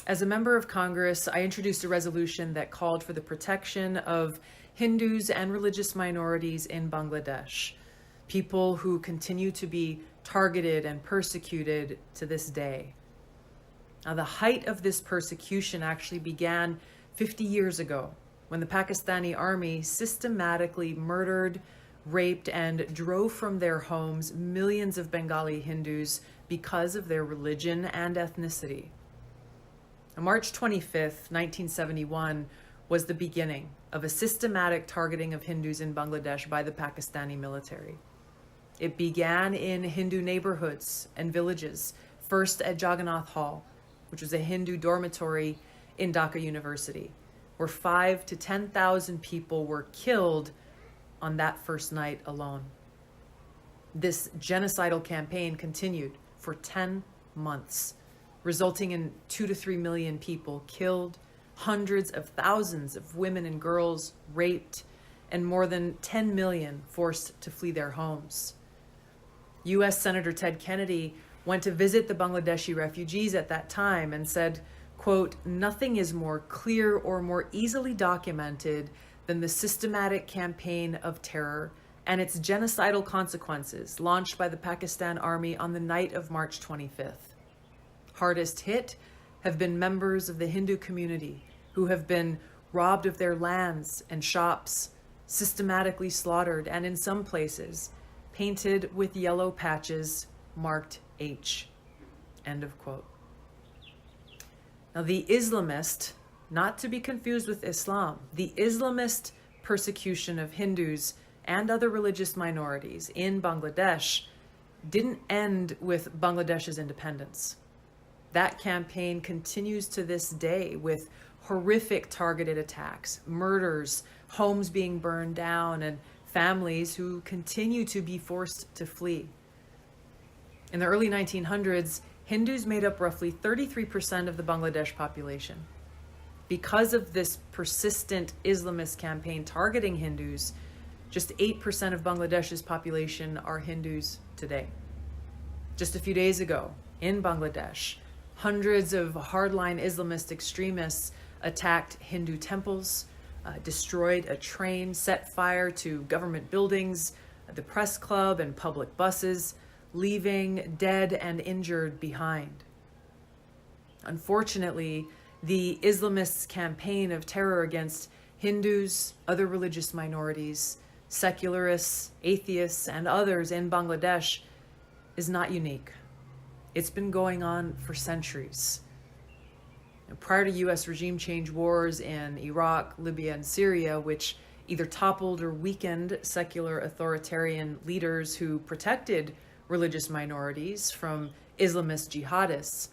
As a member of Congress, I introduced a resolution that called for the protection of Hindus and religious minorities in Bangladesh, people who continue to be targeted and persecuted to this day. Now, the height of this persecution actually began 50 years ago when the Pakistani army systematically murdered, raped, and drove from their homes millions of Bengali Hindus because of their religion and ethnicity. On March 25th, 1971, was the beginning of a systematic targeting of Hindus in Bangladesh by the Pakistani military. It began in Hindu neighborhoods and villages, first at Jagannath Hall, which was a Hindu dormitory in Dhaka University, where 5,000 to 10,000 people were killed on that first night alone. This genocidal campaign continued for 10 months, resulting in 2 to 3 million people killed, hundreds of thousands of women and girls raped, and more than 10 million forced to flee their homes. U.S. Senator Ted Kennedy went to visit the Bangladeshi refugees at that time and said, quote, "Nothing is more clear or more easily documented than the systematic campaign of terror and its genocidal consequences launched by the Pakistan Army on the night of March 25th. Hardest hit have been members of the Hindu community who have been robbed of their lands and shops, systematically slaughtered, and in some places, painted with yellow patches marked H." End of quote. Now, the Islamist, not to be confused with Islam, the Islamist persecution of Hindus and other religious minorities in Bangladesh didn't end with Bangladesh's independence. That campaign continues to this day with horrific targeted attacks, murders, homes being burned down, and families who continue to be forced to flee. In the early 1900s, Hindus made up roughly 33% of the Bangladesh population. Because of this persistent Islamist campaign targeting Hindus, just 8% of Bangladesh's population are Hindus today. Just a few days ago, in Bangladesh, hundreds of hardline Islamist extremists attacked Hindu temples, destroyed a train, set fire to government buildings, the press club, and public buses, leaving dead and injured behind. Unfortunately, the Islamists' campaign of terror against Hindus, other religious minorities, secularists, atheists, and others in Bangladesh is not unique. It's been going on for centuries. Prior to U.S. regime change wars in Iraq, Libya, and Syria, which either toppled or weakened secular authoritarian leaders who protected religious minorities from Islamist jihadists,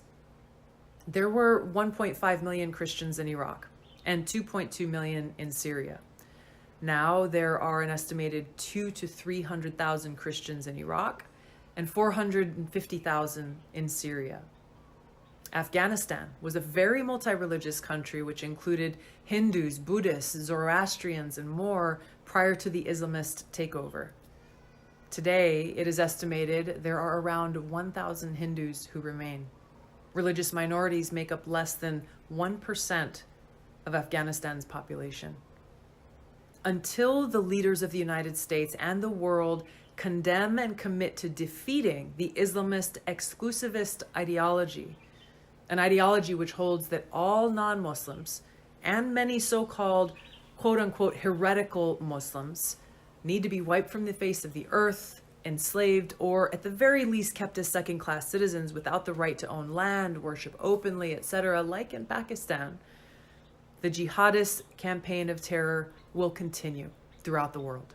there were 1.5 million Christians in Iraq and 2.2 million in Syria. Now there are an estimated 200,000 to 300,000 Christians in Iraq and 450,000 in Syria. Afghanistan was a very multi-religious country which included Hindus, Buddhists, Zoroastrians, and more prior to the Islamist takeover. Today, it is estimated there are around 1,000 Hindus who remain. Religious minorities make up less than 1% of Afghanistan's population. Until the leaders of the United States and the world condemn and commit to defeating the Islamist exclusivist ideology, an ideology which holds that all non-Muslims and many so-called quote-unquote heretical Muslims need to be wiped from the face of the earth, enslaved, or at the very least kept as second-class citizens without the right to own land, worship openly, etc., like in Pakistan, the jihadist campaign of terror will continue throughout the world.